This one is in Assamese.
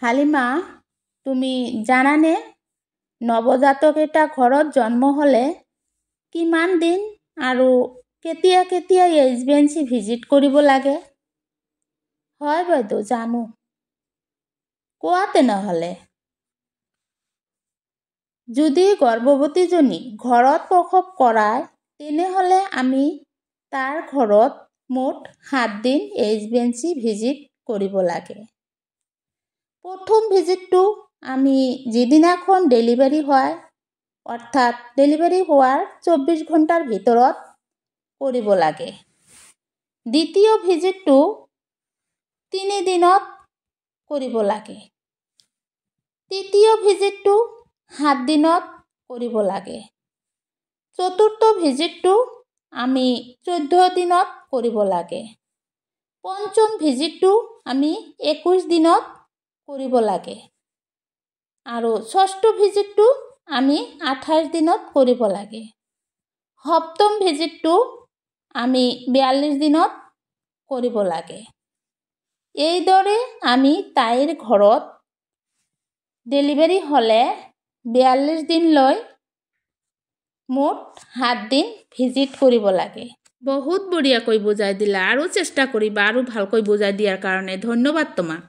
হালিমা, তুমি জানানে নৱজাতক এটা ঘৰত জন্ম হ'লে কিমান দিন আৰু কেতিয়া কেতিয়া এইচবিএনচি ভিজিট কৰিব লাগে? হয় বাইদেউ, জানো। কোৱা তেনেহ'লে। যদি গৰ্ভৱতীজনী ঘৰত প্ৰসৱ কৰায় তেনেহ'লে আমি তাৰ ঘৰত মুঠ 7 দিন এইচবিএনচি ভিজিট কৰিব লাগে। প্ৰথম ভিজিটটো আমি যিদিনাখন ডেলিভাৰী হয় অৰ্থাৎ ডেলিভাৰী হোৱাৰ 24 ঘণ্টাৰ ভিতৰত কৰিব লাগে। দ্বিতীয় ভিজিটটো 3 দিনত কৰিব লাগে। তৃতীয় ভিজিটটো 7 দিনত কৰিব লাগে। চতুৰ্থ ভিজিটটো আমি 14 দিনত কৰিব লাগে। পঞ্চম ভিজিটটো আমি 21 দিনত কৰিব লাগে। আৰু ষষ্ঠ ভিজিটটো আমি 28 দিনত কৰিব লাগে। সপ্তম ভিজিটটো আমি 42 দিনত কৰিব লাগে। এইদৰে আমি তাইৰ ঘৰত ডেলিভাৰী হ'লে 42 দিনলৈ মুঠ 7 দিন ভিজিট কৰিব লাগে। বহুত বঢ়িয়াকৈ বুজাই দিলা, আৰু চেষ্টা কৰিবা আৰু ভালকৈ বুজাই দিয়াৰ কাৰণে। ধন্যবাদ তোমাক।